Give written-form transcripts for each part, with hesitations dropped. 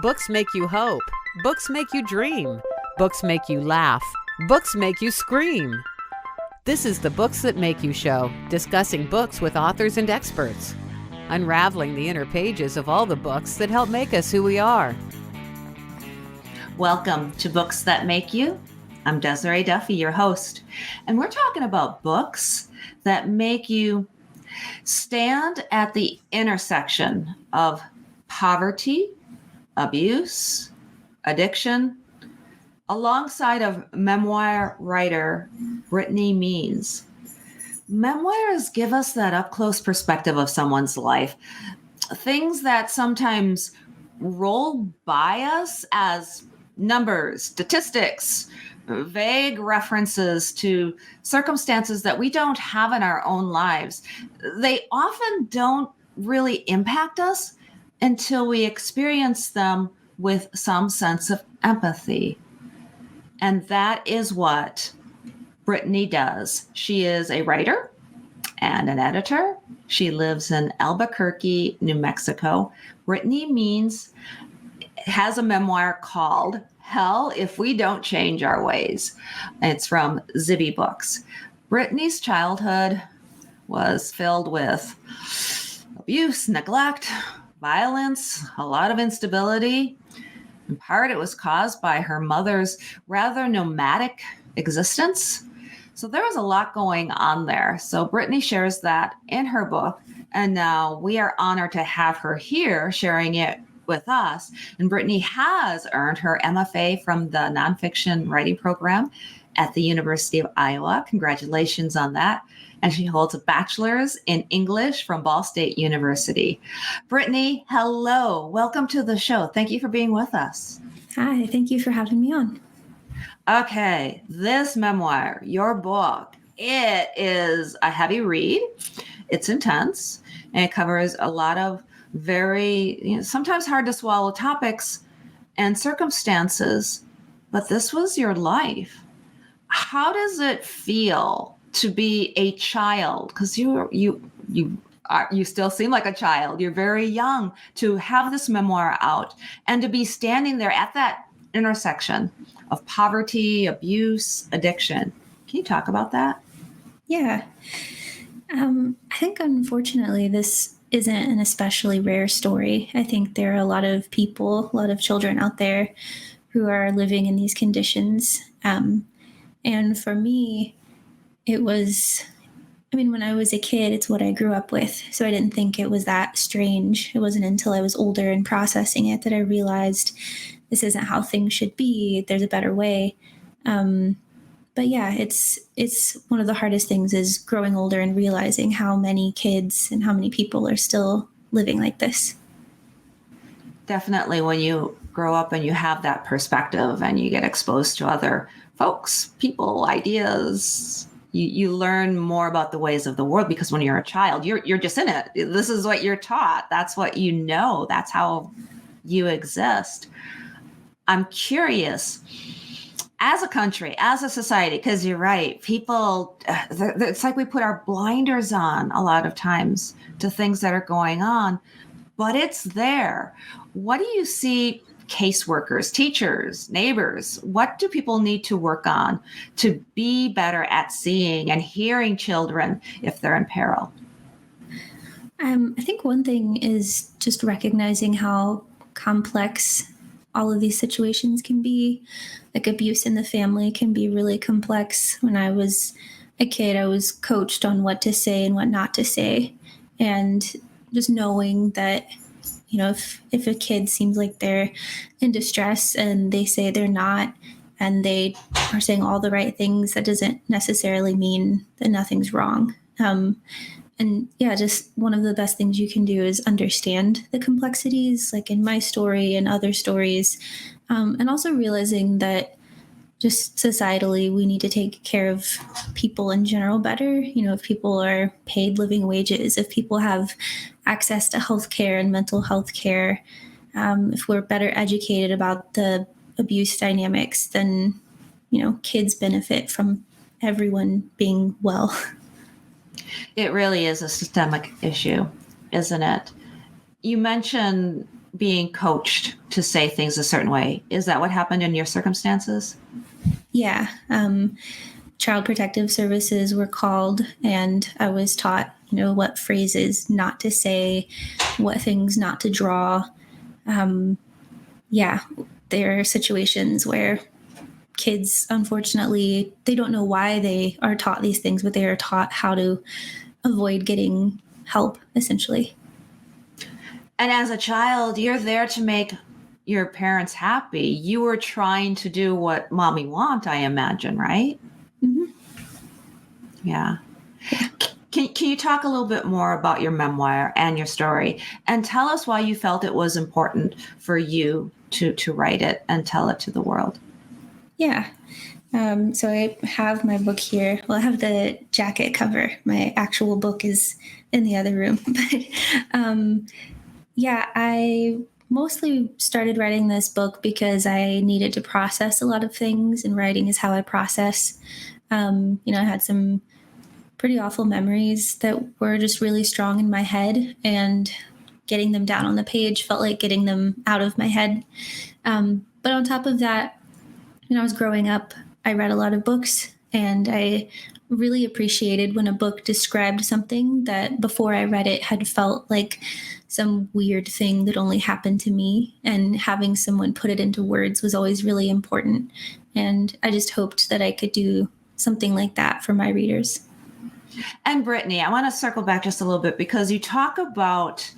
Books make you hope. Books make you dream. Books make you laugh. Books make you scream. This is the Books That Make You show, discussing books with authors and experts, unraveling the inner pages of all the books that help make us who we are. Welcome to Books That Make You. I'm Desiree Duffy, your host, and we're talking about books that make you stand at the intersection of poverty, abuse, addiction, alongside of memoir writer Brittany Means. Memoirs give us that up-close perspective of someone's life, things that sometimes roll by us as numbers, statistics, vague references to circumstances that we don't have in our own lives. They often don't really impact us until we experience them with some sense of empathy. And that is what Brittany does. She is a writer and an editor. She lives in Albuquerque, New Mexico. Brittany Means has a memoir called Hell If We Don't Change Our Ways. It's from Zibby Books. Brittany's childhood was filled with abuse, neglect, violence, a lot of instability. In part, it was caused by her mother's rather nomadic existence. So there was a lot going on there. So Brittany shares that in her book. And now we are honored to have her here sharing it with us. And Brittany has earned her MFA from the nonfiction writing program at the University of Iowa. Congratulations on that. And she holds a bachelor's in English from Ball State University. Brittany, hello. Welcome to the show. Thank you for being with us. Hi, thank you for having me on. Okay, this memoir, your book, it is a heavy read. It's intense, and it covers a lot of very, sometimes hard to swallow topics and circumstances, but this was your life. How does it feel to be a child? Because you still seem like a child. You're very young to have this memoir out and to be standing there at that intersection of poverty, abuse, addiction. Can you talk about that? Yeah. I think, unfortunately, this isn't an especially rare story. I think there are a lot of people, a lot of children out there who are living in these conditions. And for me, it was, when I was a kid, it's what I grew up with. So I didn't think it was that strange. It wasn't until I was older and processing it that I realized this isn't how things should be. There's a better way. But yeah, it's one of the hardest things is growing older and realizing how many kids and how many people are still living like this. Definitely when you grow up and you have that perspective and you get exposed to other folks, people, ideas, you learn more about the ways of the world, because when you're a child, you're just in it. This is what you're taught. That's what you know. That's how you exist. I'm curious, as a country, as a society, because you're right, people, it's like we put our blinders on a lot of times to things that are going on, but it's there. What do you see caseworkers, teachers, neighbors, what do people need to work on to be better at seeing and hearing children if they're in peril? I think one thing is just recognizing how complex all of these situations can be. Like abuse in the family can be really complex. When I was a kid, I was coached on what to say and what not to say. And just knowing that, if a kid seems like they're in distress and they say they're not, and they are saying all the right things, that doesn't necessarily mean that nothing's wrong. And yeah, just one of the best things you can do is understand the complexities, like in my story and other stories, and also realizing that just societally, we need to take care of people in general better. If people are paid living wages, if people have access to healthcare and mental health care, if we're better educated about the abuse dynamics, then, kids benefit from everyone being well. It really is a systemic issue, isn't it? You mentioned being coached to say things a certain way. Is that what happened in your circumstances? Yeah. Child Protective Services were called, and I was taught, what phrases not to say, what things not to draw. There are situations where kids, unfortunately, they don't know why they are taught these things, but they are taught how to avoid getting help, essentially. And as a child, you're there to make your parents happy. You were trying to do what mommy want, I imagine, right? Mm-hmm. Yeah. Can you talk a little bit more about your memoir and your story, and tell us why you felt it was important for you to write it and tell it to the world? Yeah. So I have my book here. Well, I have the jacket cover. My actual book is in the other room. But I mostly started writing this book because I needed to process a lot of things, and writing is how I process. I had some pretty awful memories that were just really strong in my head, and getting them down on the page felt like getting them out of my head. But on top of that, when I was growing up, I read a lot of books, and I really appreciated when a book described something that before I read it had felt like some weird thing that only happened to me, and having someone put it into words was always really important. And I just hoped that I could do something like that for my readers. And Brittany, I want to circle back just a little bit, because you talk about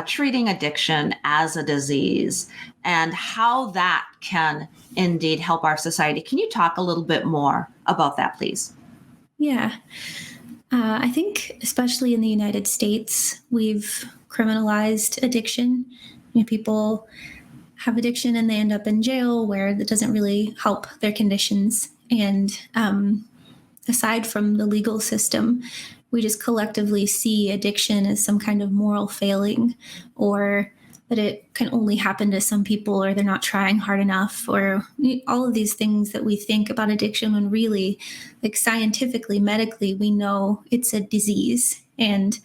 treating addiction as a disease and how that can indeed help our society. Can you talk a little bit more about that, please? Yeah. I think especially in the United States, we've criminalized addiction. People have addiction and they end up in jail, where that doesn't really help their conditions. And aside from the legal system, we just collectively see addiction as some kind of moral failing, or that it can only happen to some people, or they're not trying hard enough, or all of these things that we think about addiction, when really, like, scientifically, medically, we know it's a disease. And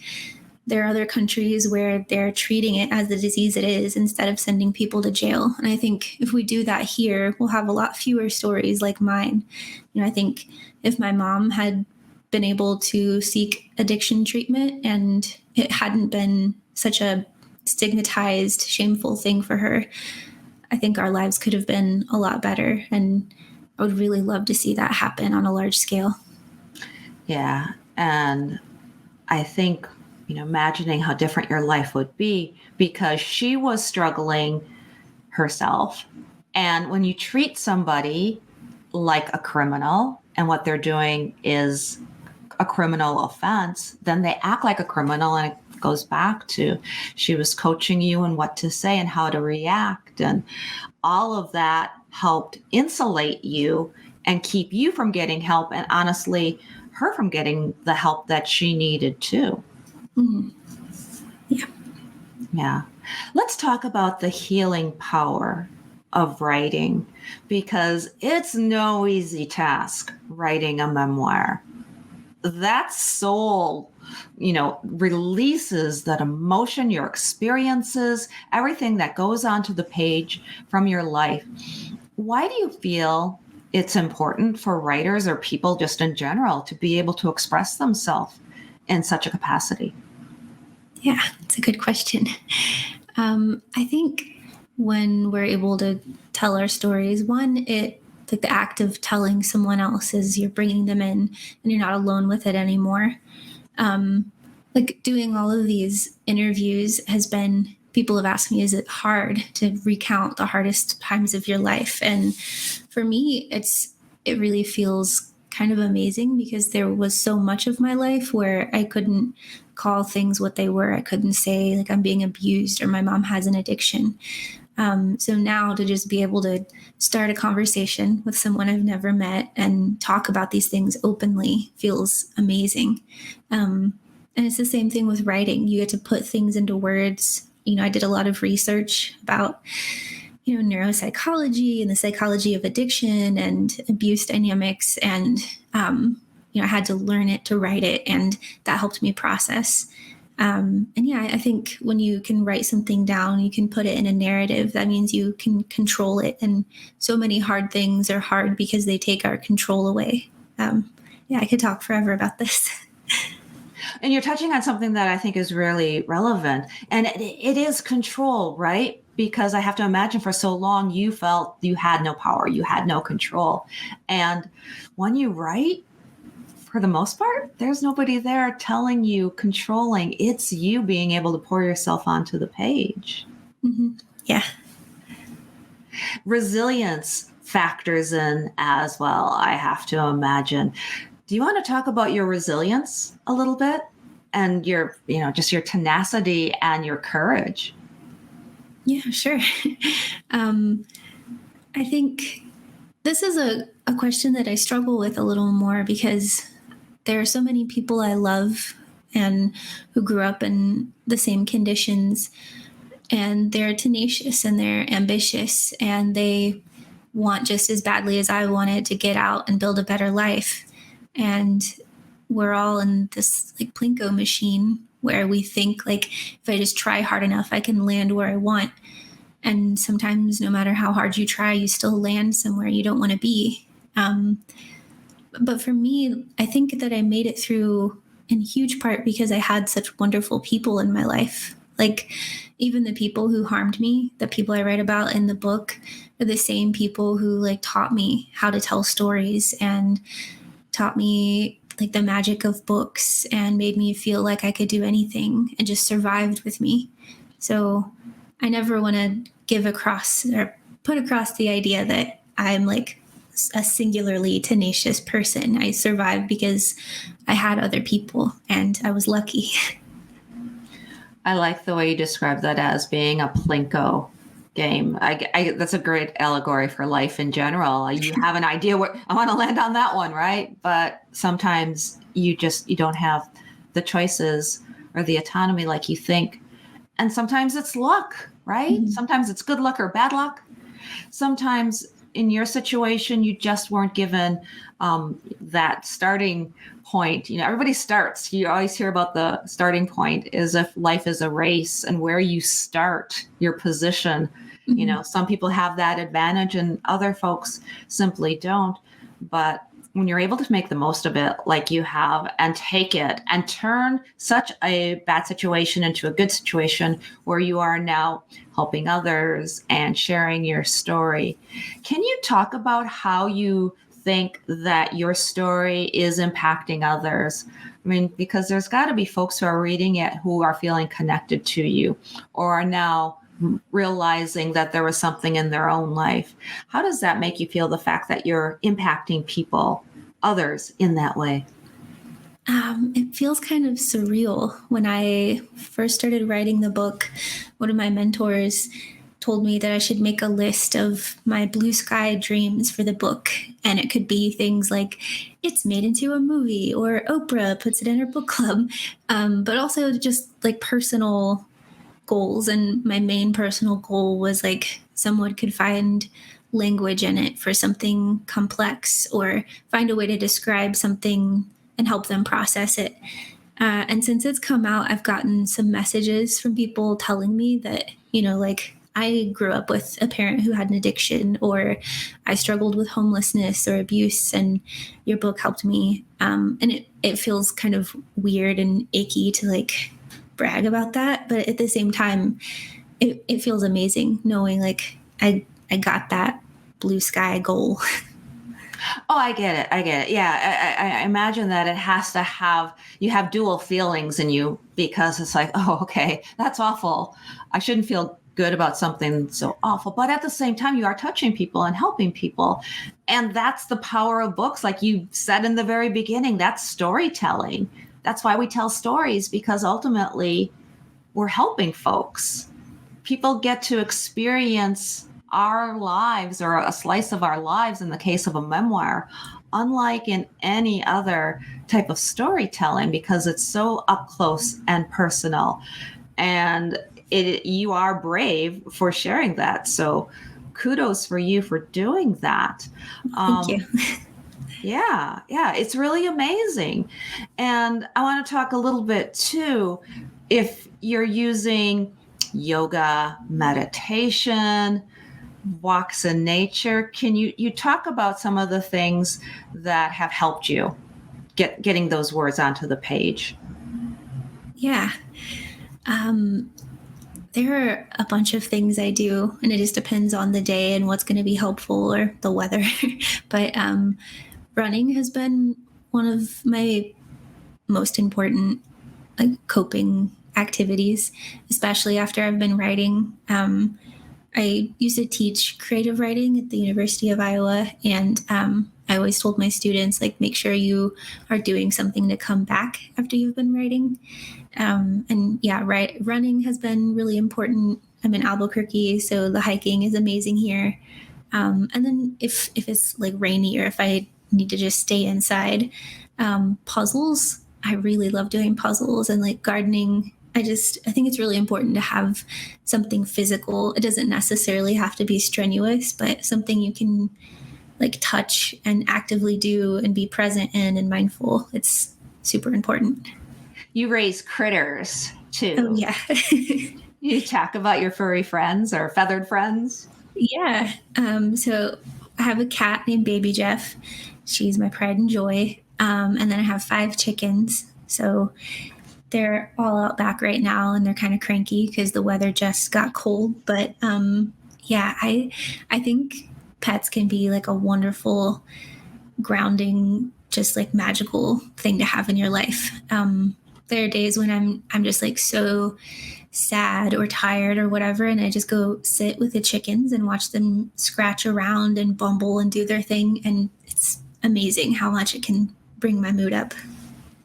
there are other countries where they're treating it as the disease it is, instead of sending people to jail. And I think if we do that here, we'll have a lot fewer stories like mine. I think if my mom had been able to seek addiction treatment, and it hadn't been such a stigmatized, shameful thing for her, I think our lives could have been a lot better. And I would really love to see that happen on a large scale. Yeah. And I think, imagining how different your life would be, because she was struggling herself. And when you treat somebody like a criminal, and what they're doing is a criminal offense, then they act like a criminal. And it goes back to, she was coaching you in what to say and how to react. And all of that helped insulate you and keep you from getting help, and honestly, her from getting the help that she needed too. Mm-hmm. Yeah. Yeah. Let's talk about the healing power of writing, because it's no easy task writing a memoir. That soul, releases that emotion, your experiences, everything that goes onto the page from your life. Why do you feel it's important for writers, or people just in general, to be able to express themselves in such a capacity? Yeah, it's a good question. I think when we're able to tell our stories, one, like the act of telling someone else is you're bringing them in, and you're not alone with it anymore. Like doing all of these interviews people have asked me, is it hard to recount the hardest times of your life? And for me, it really feels kind of amazing, because there was so much of my life where I couldn't call things what they were. I couldn't say, like, I'm being abused, or my mom has an addiction. So now to just be able to start a conversation with someone I've never met and talk about these things openly feels amazing. And it's the same thing with writing. You get to put things into words. I did a lot of research about, neuropsychology and the psychology of addiction and abuse dynamics. And, I had to learn it to write it, and that helped me process. And yeah, I think when you can write something down, you can put it in a narrative. That means you can control it. And so many hard things are hard because they take our control away. Yeah, I could talk forever about this. And you're touching on something that I think is really relevant. And it is control, right? Because I have to imagine for so long you felt you had no power, you had no control. And when you write, for the most part, there's nobody there telling you, controlling. It's you being able to pour yourself onto the page. Mm-hmm. Yeah. Resilience factors in as well, I have to imagine. Do you want to talk about your resilience a little bit and your, just your tenacity and your courage? Yeah, sure. I think this is a question that I struggle with a little more because there are so many people I love and who grew up in the same conditions, and they're tenacious and they're ambitious and they want just as badly as I wanted to get out and build a better life. And we're all in this like Plinko machine where we think like, if I just try hard enough, I can land where I want. And sometimes no matter how hard you try, you still land somewhere you don't want to be. But for me, I think that I made it through in huge part because I had such wonderful people in my life. Like even the people who harmed me, the people I write about in the book, are the same people who like taught me how to tell stories and taught me like the magic of books and made me feel like I could do anything and just survived with me. So I never want to give across or put across the idea that I'm like a singularly tenacious person. I survived because I had other people and I was lucky. I like the way you describe that as being a Plinko game. That's a great allegory for life in general. You have an idea where I want to land on that one, right? But sometimes you don't have the choices or the autonomy like you think. And sometimes it's luck, right? Mm-hmm. Sometimes it's good luck or bad luck. Sometimes in your situation, you just weren't given that starting point. Everybody starts. You always hear about the starting point as if life is a race and where you start, your position. Mm-hmm. Some people have that advantage and other folks simply don't. But when you're able to make the most of it like you have and take it and turn such a bad situation into a good situation where you are now helping others and sharing your story. Can you talk about how you think that your story is impacting others? I mean, because there's got to be folks who are reading it who are feeling connected to you or are now realizing that there was something in their own life. How does that make you feel, the fact that you're impacting people, others, in that way? It feels kind of surreal. When I first started writing the book, one of my mentors told me that I should make a list of my blue sky dreams for the book. And it could be things like it's made into a movie or Oprah puts it in her book club, but also just like personal goals. And my main personal goal was like someone could find language in it for something complex or find a way to describe something and help them process it. And since it's come out, I've gotten some messages from people telling me that, like I grew up with a parent who had an addiction, or I struggled with homelessness or abuse, and your book helped me. And it feels kind of weird and icky to like brag about that. But at the same time, it feels amazing knowing like I got that blue sky goal. Oh, I get it. Yeah. I imagine that it has to you have dual feelings in you, because it's like, oh, okay, that's awful. I shouldn't feel good about something so awful. But at the same time, you are touching people and helping people. And that's the power of books. Like you said in the very beginning, that's storytelling. That's why we tell stories, because ultimately we're helping folks. People get to experience our lives, or a slice of our lives in the case of a memoir, unlike in any other type of storytelling, because it's so up close and personal. And you are brave for sharing that. So kudos for you for doing that. Thank you. Yeah, it's really amazing. And I want to talk a little bit too. if you're using yoga, meditation, walks in nature, can you talk about some of the things that have helped you getting those words onto the page? Yeah. There are a bunch of things I do, and it just depends on the day and what's going to be helpful or the weather. But running has been one of my most important coping activities, especially after I've been writing. I used to teach creative writing at the University of Iowa, and I always told my students, make sure you are doing something to come back after you've been writing. Running has been really important. I'm in Albuquerque, so the hiking is amazing here. And then if it's rainy or if I need to just stay inside, puzzles. I really love doing puzzles and gardening. I think it's really important to have something physical. It doesn't necessarily have to be strenuous, but something you can touch and actively do and be present in and mindful. It's super important. You raise critters too. Oh, yeah. You talk about your furry friends or feathered friends? Yeah. So I have a cat named Baby Jeff. She's my pride and joy. And then I have 5 chickens. So they're all out back right now, and they're kind of cranky because the weather just got cold. But I think pets can be a wonderful, grounding, just magical thing to have in your life. There are days when I'm just so sad or tired or whatever, and I just go sit with the chickens and watch them scratch around and bumble and do their thing, and it's amazing how much it can bring my mood up.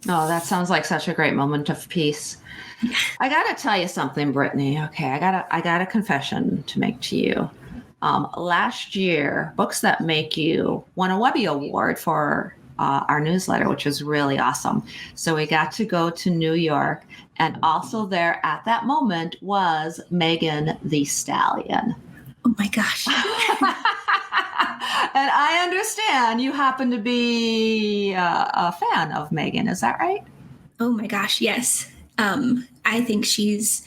Oh, that sounds like such a great moment of peace. I got to tell you something, Brittany. Okay, I got a confession to make to you. Last year, Books That Make You won a Webby Award for our newsletter, which was really awesome. So we got to go to New York, and also there at that moment was Megan the Stallion. Oh my gosh. And I understand you happen to be a fan of Megan. Is that right? Oh my gosh, yes. I think she's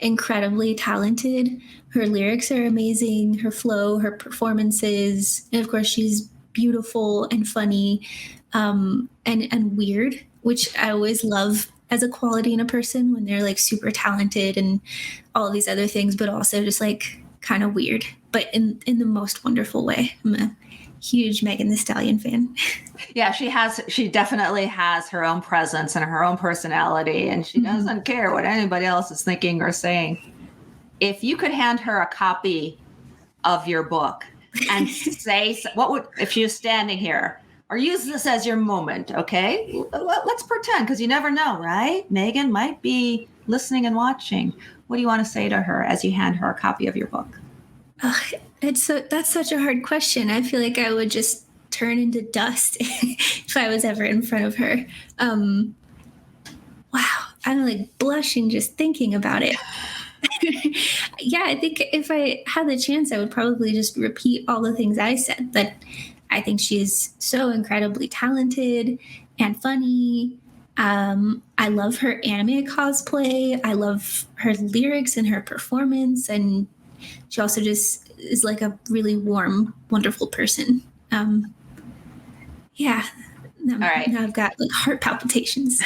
incredibly talented. Her lyrics are amazing, her flow, her performances, and of course she's beautiful and funny, and weird, which I always love as a quality in a person when they're super talented and all of these other things, but also just kind of weird, but in the most wonderful way. I'm a huge Megan the Stallion fan. Yeah, she definitely has her own presence and her own personality, and she doesn't care what anybody else is thinking or saying. If you could hand her a copy of your book and say, what would, if she was standing here, or use this as your moment, okay? Let's pretend, because you never know, right? Megan might be listening and watching. What do you want to say to her as you hand her a copy of your book? That's such a hard question. I feel like I would just turn into dust if I was ever in front of her. Wow, I'm blushing just thinking about it. Yeah, I think if I had the chance, I would probably just repeat all the things I said. That I think she's so incredibly talented and funny. I love her anime cosplay. I love her lyrics and her performance. And she also just is a really warm, wonderful person. Yeah. All right. Now I've got heart palpitations.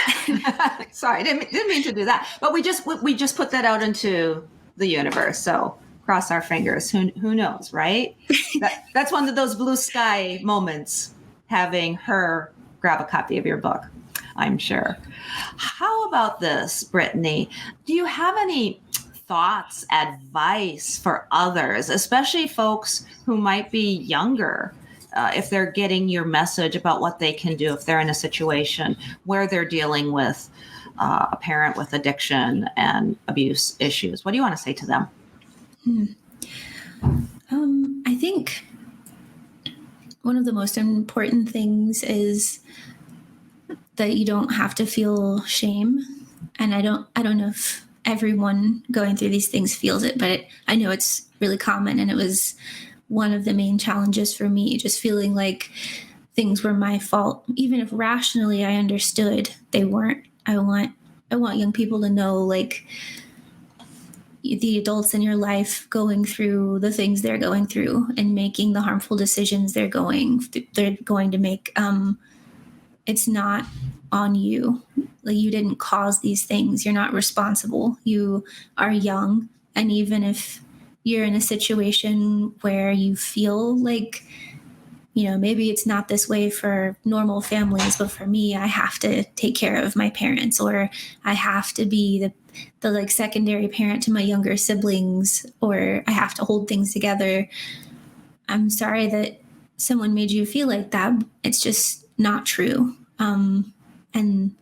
Sorry, didn't mean to do that. But we just put that out into the universe. So cross our fingers. Who knows, right? That's one of those blue sky moments, having her grab a copy of your book, I'm sure. How about this, Brittany? Do you have any thoughts, advice for others, especially folks who might be younger, if they're getting your message about what they can do if they're in a situation where they're dealing with a parent with addiction and abuse issues? What do you want to say to them? I think one of the most important things is that you don't have to feel shame. And I don't know if everyone going through these things feels it, but I know it's really common. And it was one of the main challenges for me, just feeling like things were my fault, even if rationally I understood they weren't. I want want young people to know, like, the adults in your life going through the things they're going through and making the harmful decisions they're going to make. It's not on you. Like, you didn't cause these things. You're not responsible. You are young. And even if you're in a situation where you feel like, maybe it's not this way for normal families, but for me, I have to take care of my parents, or I have to be the like secondary parent to my younger siblings, or I have to hold things together. I'm sorry that someone made you feel like that. It's just not true. And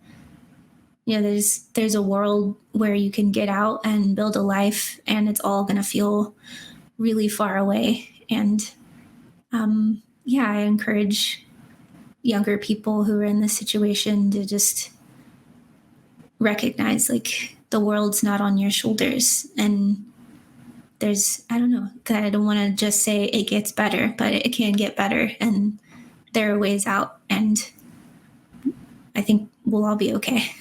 there's a world where you can get out and build a life, and it's all going to feel really far away. And I encourage younger people who are in this situation to just recognize, like, the world's not on your shoulders. And I don't want to just say it gets better, but it can get better, and there are ways out, and I think we'll all be okay.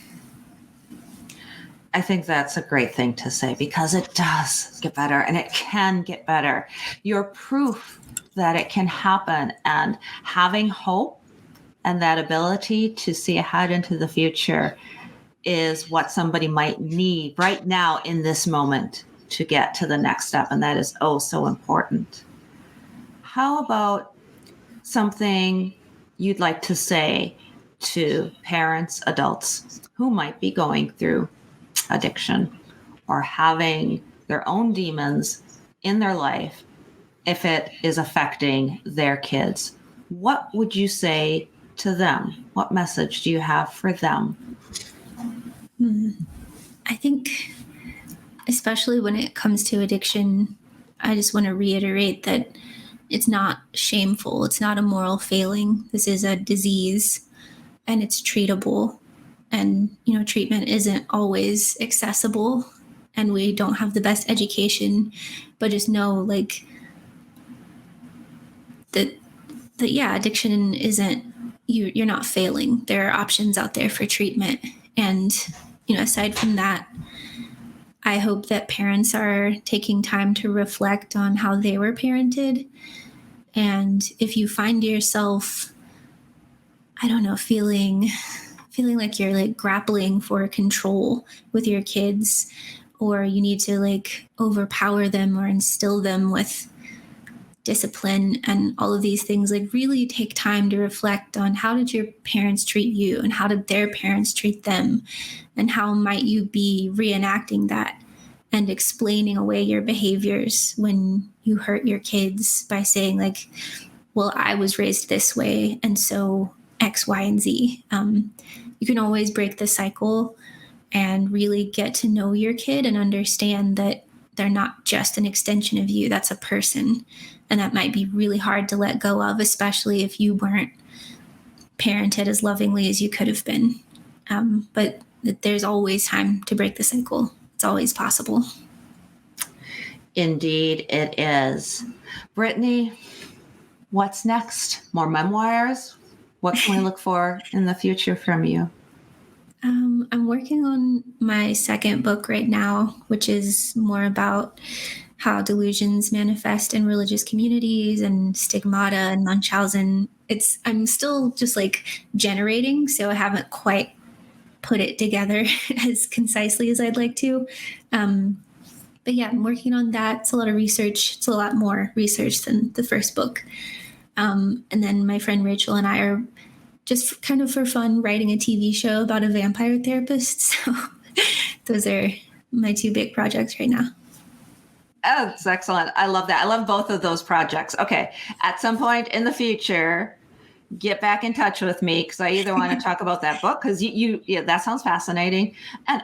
I think that's a great thing to say, because it does get better, and it can get better. You're proof that it can happen, and having hope and that ability to see ahead into the future is what somebody might need right now in this moment to get to the next step. And that is so important. How about something you'd like to say to parents, adults who might be going through addiction or having their own demons in their life, if it is affecting their kids? What would you say to them? What message do you have for them? I think, especially when it comes to addiction, I just want to reiterate that it's not shameful. It's not a moral failing. This is a disease, and it's treatable. And, treatment isn't always accessible, and we don't have the best education, but just know, like, that addiction isn't, you're not failing. There are options out there for treatment. And, aside from that, I hope that parents are taking time to reflect on how they were parented. And if you find yourself, feeling like you're, like, grappling for control with your kids, or you need to, like, overpower them or instill them with discipline and all of these things, like, really take time to reflect on, how did your parents treat you, and how did their parents treat them, and how might you be reenacting that and explaining away your behaviors when you hurt your kids by saying, like, well, I was raised this way, and so X, Y, and Z. You can always break the cycle and really get to know your kid and understand that they're not just an extension of you. That's a person. And that might be really hard to let go of, especially if you weren't parented as lovingly as you could have been. But there's always time to break the cycle. It's always possible. Indeed, it is. Brittany, what's next? More memoirs? What can we look for in the future from you? I'm working on my second book right now, which is more about how delusions manifest in religious communities and stigmata and Munchausen. I'm still just, like, generating, so I haven't quite put it together as concisely as I'd like to. But yeah, I'm working on that. It's a lot of research. It's a lot more research than the first book. And then my friend Rachel and I are just kind of for fun writing a TV show about a vampire therapist. So those are my two big projects right now. Oh, that's excellent. I love that. I love both of those projects. Okay. At some point in the future, get back in touch with me, because I either want to talk about that book, because that sounds fascinating. And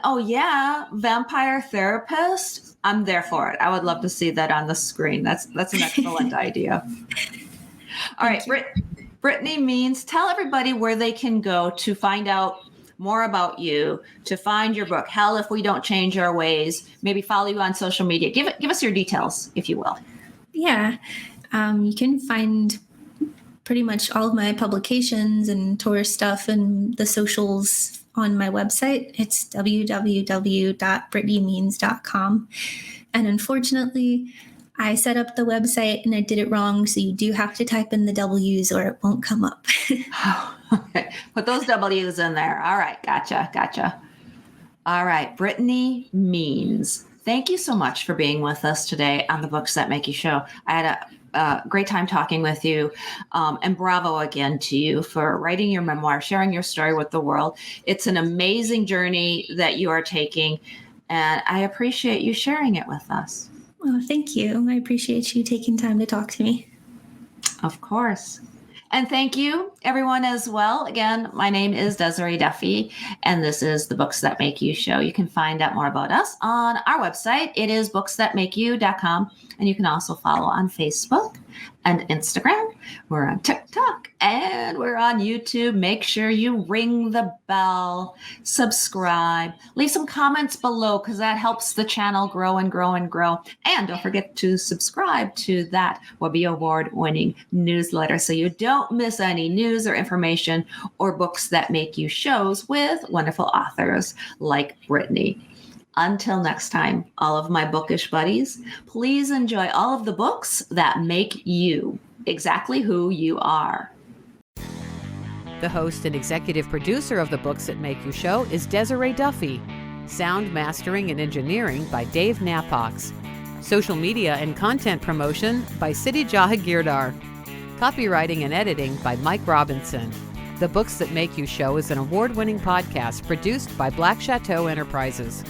vampire therapist, I'm there for it. I would love to see that on the screen. That's an excellent idea. All right, Brittany Means, tell everybody where they can go to find out more about you, to find your book. Hell, if we don't change our ways, maybe follow you on social media. Give us your details, if you will. Yeah. You can find pretty much all of my publications and tour stuff and the socials on my website. It's www.brittanymeans.com. And unfortunately, I set up the website and I did it wrong. So you do have to type in the W's or it won't come up. Okay. Put those W's in there. All right. Gotcha. All right. Brittany Means. Thank you so much for being with us today on the Books That Make You show. I had a great time talking with you. And bravo again to you for writing your memoir, sharing your story with the world. It's an amazing journey that you are taking. And I appreciate you sharing it with us. Oh, thank you. I appreciate you taking time to talk to me. Of course. And thank you, everyone, as well. Again, my name is Desiree Duffy, and this is the Books That Make You show. You can find out more about us on our website. It is booksthatmakeyou.com, and you can also follow on Facebook and Instagram. We're on TikTok, and we're on YouTube. Make sure you ring the bell, subscribe, leave some comments below because that helps the channel grow and grow and grow. And don't forget to subscribe to that Webby Award-winning newsletter so you don't miss any news or information or Books That Make You shows with wonderful authors like Brittany. Until next time, all of my bookish buddies, please enjoy all of the books that make you exactly who you are. The host and executive producer of the Books That Make You show is Desiree Duffy. Sound mastering and engineering by Dave Napox. Social media and content promotion by Siddhi Jahagirdar. Copywriting and editing by Mike Robinson. The Books That Make You show is an award-winning podcast produced by Black Chateau Enterprises.